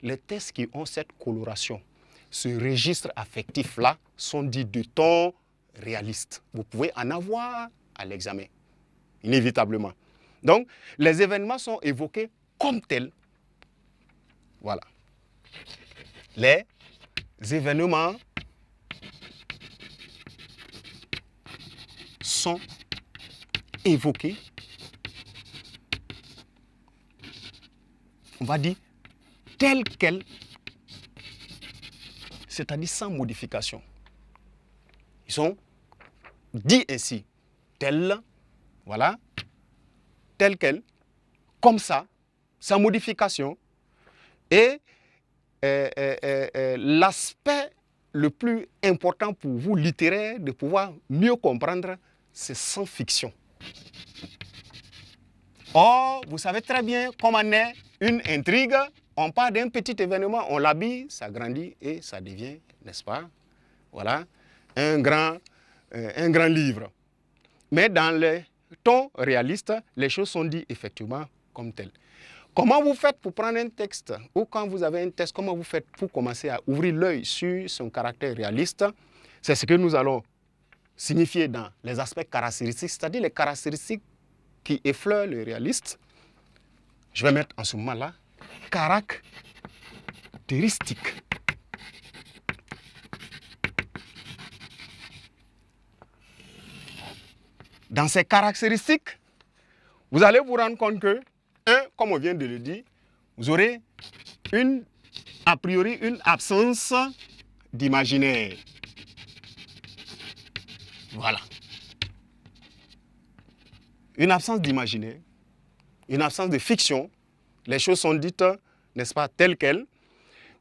les textes qui ont cette coloration, ce registre affectif-là, sont dits de ton réaliste. Vous pouvez en avoir à l'examen, inévitablement. Donc, les événements sont évoqués comme tels. Voilà. Les événements sont évoqués, on va dire, tels quels, c'est-à-dire sans modification. Ils sont dits ainsi, tels, voilà, tels quels, comme ça, sans modification. Et l'aspect le plus important pour vous, littéraire, de pouvoir mieux comprendre, c'est sans fiction. Or, vous savez très bien comment est une intrigue. On part d'un petit événement, on l'habille, ça grandit et ça devient, n'est-ce pas, voilà, un grand livre. Mais dans le ton réaliste, les choses sont dites effectivement comme telles. Comment vous faites pour prendre un texte, ou quand vous avez un texte, comment vous faites pour commencer à ouvrir l'œil sur son caractère réaliste? C'est ce que nous allons signifier dans les aspects caractéristiques, c'est-à-dire les caractéristiques qui effleurent le réaliste. Je vais mettre en ce moment-là, caractéristiques. Dans ces caractéristiques, vous allez vous rendre compte que, comme on vient de le dire, vous aurez a priori une absence d'imaginaire. Voilà. Une absence d'imaginaire, une absence de fiction. Les choses sont dites, n'est-ce pas, telles quelles.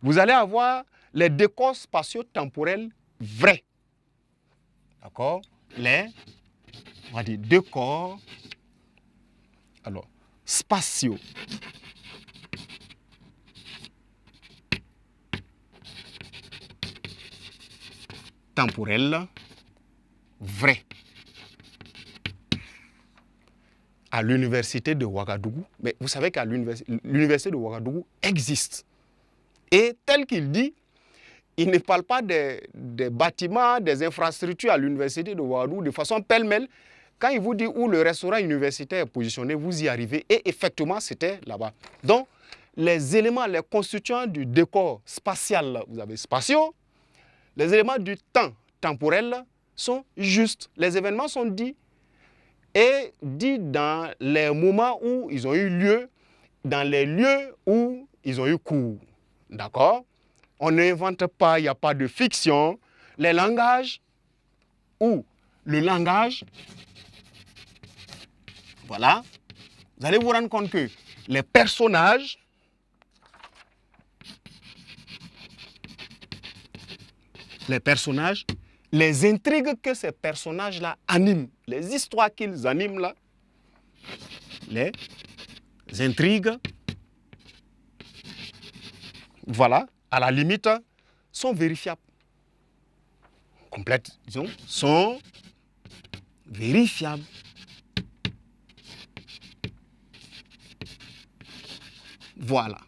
Vous allez avoir les décors spatio-temporels vrais. D'accord? On va dire, décors, alors, spatiaux. Temporels vrais. À l'université de Ouagadougou, mais vous savez qu'à l'université de Ouagadougou existe. Et tel qu'il dit, il ne parle pas des bâtiments, des infrastructures à l'université de Ouagadougou de façon pêle-mêle. Quand il vous dit où le restaurant universitaire est positionné, vous y arrivez. Et effectivement, c'était là-bas. Donc, les éléments, les constituants du décor spatial, vous avez spatiaux, les éléments du temps temporel sont justes. Les événements sont dits et dit dans les moments où ils ont eu lieu, dans les lieux où ils ont eu cours. D'accord? On n'invente pas, il n'y a pas de fiction. Les langages ou le langage, voilà, vous allez vous rendre compte que les personnages les intrigues que ces personnages-là animent, les histoires qu'ils animent là, les intrigues, voilà, à la limite, sont vérifiables. Complètes, disons, sont vérifiables. Voilà.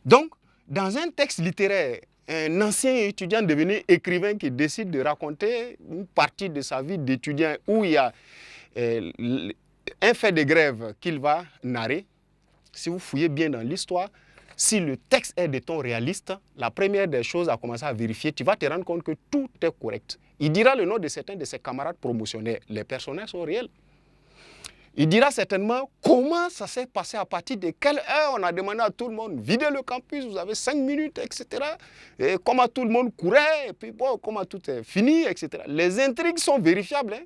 Donc, dans un texte littéraire, un ancien étudiant devenu écrivain qui décide de raconter une partie de sa vie d'étudiant où il y a un fait de grève qu'il va narrer, si vous fouillez bien dans l'histoire, si le texte est de ton réaliste, la première des choses à commencer à vérifier, tu vas te rendre compte que tout est correct. Il dira le nom de certains de ses camarades promotionnaires. Les personnages sont réels. Il dira certainement comment ça s'est passé, à partir de quelle heure on a demandé à tout le monde, videz le campus, vous avez 5 minutes, etc. Et comment tout le monde courait, et puis bon, comment tout est fini, etc. Les intrigues sont vérifiables. Hein?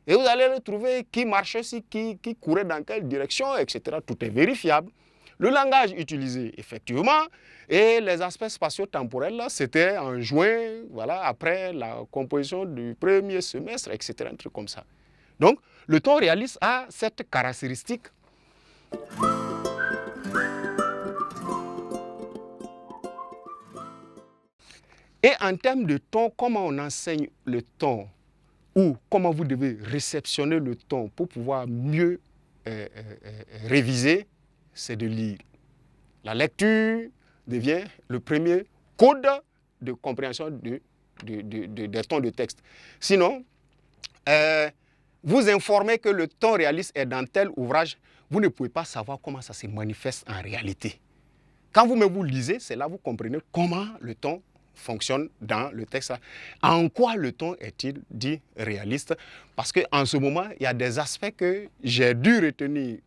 Et vous allez retrouver qui marchait ici, qui courait dans quelle direction, etc. Tout est vérifiable. Le langage utilisé, effectivement, et les aspects spatio-temporels, c'était en juin, voilà, après la composition du premier semestre, etc. Un truc comme ça. Donc, le ton réaliste a cette caractéristique. Et en termes de ton, comment on enseigne le ton ou comment vous devez réceptionner le ton pour pouvoir mieux réviser, c'est de lire. La lecture, devient le premier code de compréhension des tons de texte. Sinon, vous informez que le ton réaliste est dans tel ouvrage, vous ne pouvez pas savoir comment ça se manifeste en réalité. Quand vous lisez, c'est là que vous comprenez comment le ton fonctionne dans le texte. En quoi le ton est-il dit réaliste? Parce qu'en ce moment, il y a des aspects que j'ai dû retenir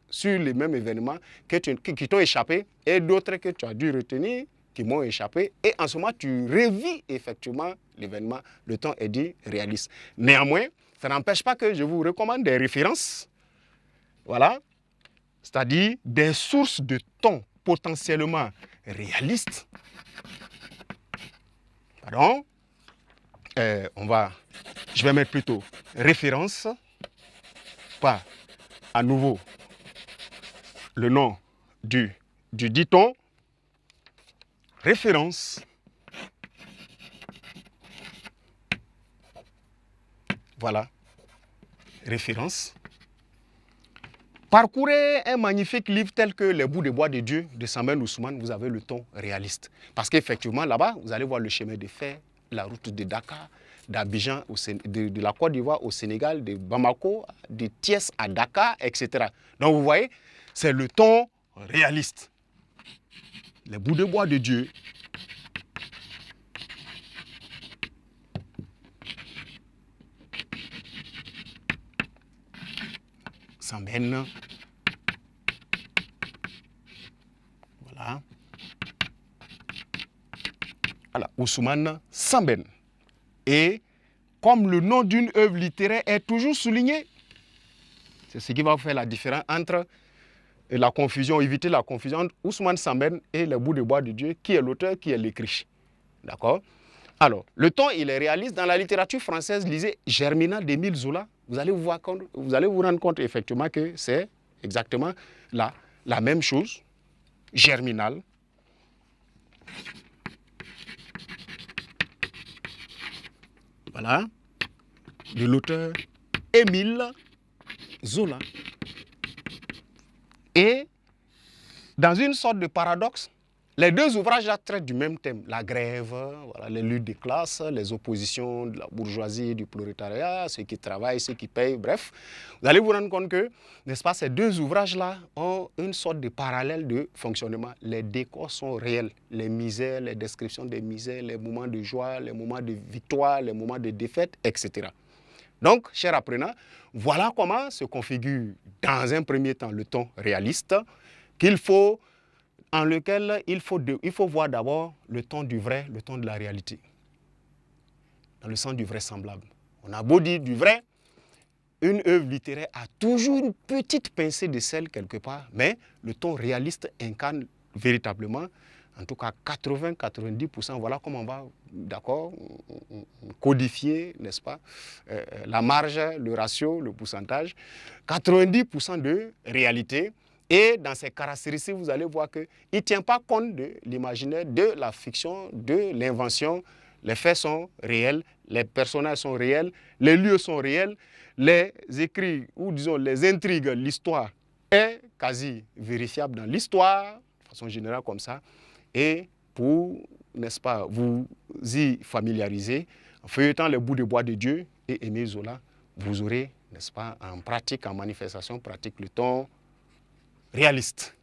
sur les mêmes événements qui t'ont échappé et d'autres que tu as dû retenir qui m'ont échappé. Et en ce moment, tu revis effectivement l'événement. Le ton est dit réaliste. Néanmoins, ça n'empêche pas que je vous recommande des références. Voilà. C'est-à-dire des sources de ton potentiellement réalistes. Pardon. Je vais mettre plutôt référence, pas à nouveau le nom du dit-on. Référence. Voilà. Référence. Parcourez un magnifique livre tel que Les bouts de bois de Dieu de Samuel Ousmane, vous avez le ton réaliste. Parce qu'effectivement, là-bas, vous allez voir le chemin de fer, la route de Dakar, d'Abidjan, de la Côte d'Ivoire au Sénégal, de Bamako, de Thiès à Dakar, etc. Donc vous voyez, c'est le ton réaliste. Les bouts de bois de Dieu. Samben. Voilà. Voilà, Ousmane Samben. Et comme le nom d'une œuvre littéraire est toujours souligné, c'est ce qui va faire la différence entre la confusion, éviter la confusion entre Ousmane Samben et Les bouts de bois de Dieu, qui est l'auteur, qui est l'écrit. D'accord? Alors, le ton, il est réaliste. Dans la littérature française, lisez Germinal d'Émile Zola. Vous allez vous rendre compte effectivement que c'est exactement la même chose. Germinal. Voilà. De l'auteur Émile Zola. Et dans une sorte de paradoxe, les deux ouvrages là traitent du même thème, la grève, voilà, les luttes des classes, les oppositions de la bourgeoisie, du prolétariat, ceux qui travaillent, ceux qui payent, bref. Vous allez vous rendre compte que, n'est-ce pas, ces deux ouvrages-là ont une sorte de parallèle de fonctionnement. Les décors sont réels, les misères, les descriptions des misères, les moments de joie, les moments de victoire, les moments de défaite, etc. Donc, chers apprenants, voilà comment se configure dans un premier temps le ton réaliste en lequel il faut voir d'abord le ton du vrai, le ton de la réalité, dans le sens du vraisemblable. On a beau dire du vrai, une œuvre littéraire a toujours une petite pincée de sel quelque part, mais le ton réaliste incarne véritablement, en tout cas 80-90%, voilà comment on va, d'accord, codifier, n'est-ce pas, la marge, le ratio, le pourcentage, 90% de réalité. Et dans ces caractéristiques, vous allez voir qu'il ne tient pas compte de l'imaginaire, de la fiction, de l'invention. Les faits sont réels, les personnages sont réels, les lieux sont réels, les écrits, ou disons les intrigues, l'histoire est quasi vérifiable dans l'histoire, de façon générale comme ça. Et pour, n'est-ce pas, vous y familiariser, en feuilletant Les bouts de bois de Dieu et Émile Zola, vous aurez, n'est-ce pas, en pratique, en manifestation pratique, le ton réaliste.